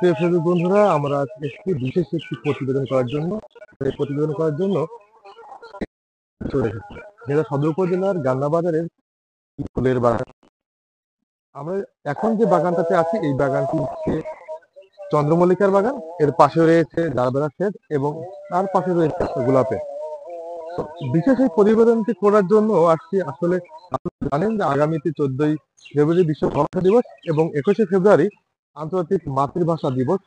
প্রিয় ফেসবুক বন্ধুরা, আমরা আজকে এসেছি বিশেষ একটি প্রতিবেদন করার জন্য। এই প্রতিবেদন করার জন্য চলে এসেছি যেটা সদর উপজেলার গান্না বাজারের ফুলের বাগান। আমরা এখন যে বাগানটাতে আছি, এই বাগানটি হচ্ছে চন্দ্রমল্লিকার বাগান। এর পাশে রয়েছে জারবেরা ক্ষেত এবং তার পাশে রয়েছে গোলাপের। তো বিশেষ এই প্রতিবেদনটি করার জন্য আসছি। আসলে আপনারা জানেন যে আগামীতে 14ই ফেব্রুয়ারি বিশ্ব ভাষা দিবস এবং 21শে ফেব্রুয়ারি আন্তর্জাতিক মাতৃভাষা দিবস।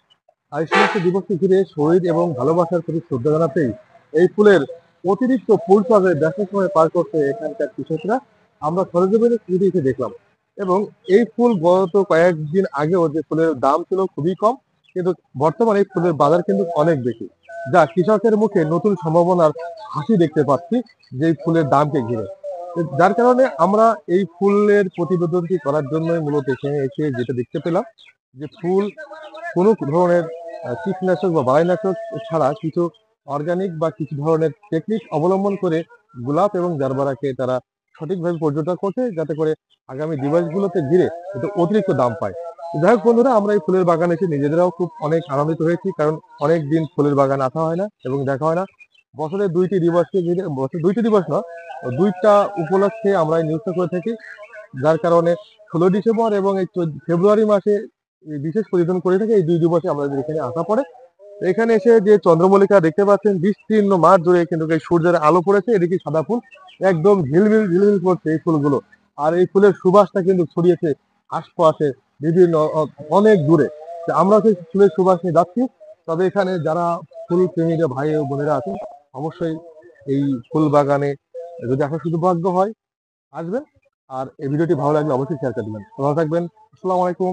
আর এই সমস্ত দিবসকে ঘিরে শহীদ এবং ভালোবাসার প্রতি শ্রদ্ধা জানাতেই এই ফুলের অতিরিক্ত ফুল চাষে ব্যস্ত সময় পার করতে এখানকার কৃষকরা আমরা সরেজমিনে ছুটে এসে দেখলাম। এবং এই ফুল গত কয়েকদিন আগেও যে ফুলের দাম ছিল খুবই কম, কিন্তু বর্তমানে এই ফুলের বাজার কিন্তু অনেক বেশি, যা কৃষকের মুখে নতুন সম্ভাবনার হাসি দেখতে পাচ্ছি যে এই ফুলের দামকে ঘিরে। যার কারণে আমরা এই ফুলের প্রতিবেদনটি করার জন্যই মূলত এখানে এসে যেটা দেখতে পেলাম যে ফুল কোনো ধরনের কীটনাশক বা বালাইনাশক ছাড়া কিছু অর্গানিক বা কিছু ধরনের টেকনিক অবলম্বন করে গোলাপ এবং জারবারাকে তারা সঠিকভাবে পর্যটন করছে, যাতে করে আগামী দিবসগুলোতে ঘিরে একটু অতিরিক্ত দাম পায়। যাই হোক বন্ধুরা, আমরা এই ফুলের বাগানে এসে নিজেদেরাও খুব অনেক আনন্দিত হয়েছি, কারণ অনেক দিন ফুলের বাগান আসা হয় না এবং দেখা হয় না। বছরে দুইটি দিবসকে ঘিরে, বছর দুইটি দিবস না, দুইটা উপলক্ষে আমরা এই নিউজটা করে থাকি। যার কারণে 16 ডিসেম্বর এবং এই ফেব্রুয়ারি মাসে এই বিশেষ পরিবেদন করে থাকে। এই দুই দিবসে আমাদের এখানে আসা পড়ে। এখানে এসে যে চন্দ্রমল্লিকা দেখতে পাচ্ছেন, বিস্তীর্ণ মাঠ জুড়ে কিন্তু এই সূর্যের আলো পড়েছে। এদিকে সাদা ফুল একদম ঝিলমিল ঝিলমিল করছে এই ফুলগুলো। আর এই ফুলের সুবাসটা কিন্তু ছড়িয়েছে আশপাশে বিভিন্ন অনেক দূরে। তো আমরা সেই ফুলের সুবাস নিয়ে যাচ্ছি। তবে এখানে যারা ফুল প্রেমীরা ভাই ও বোনেরা আছেন, অবশ্যই এই ফুল বাগানে যদি আসার সৌভাগ্য হয় আসবেন। আর এই ভিডিওটি ভালো লাগলে অবশ্যই শেয়ার করে দিবেন। ভালো থাকবেন। আসসালামু আলাইকুম।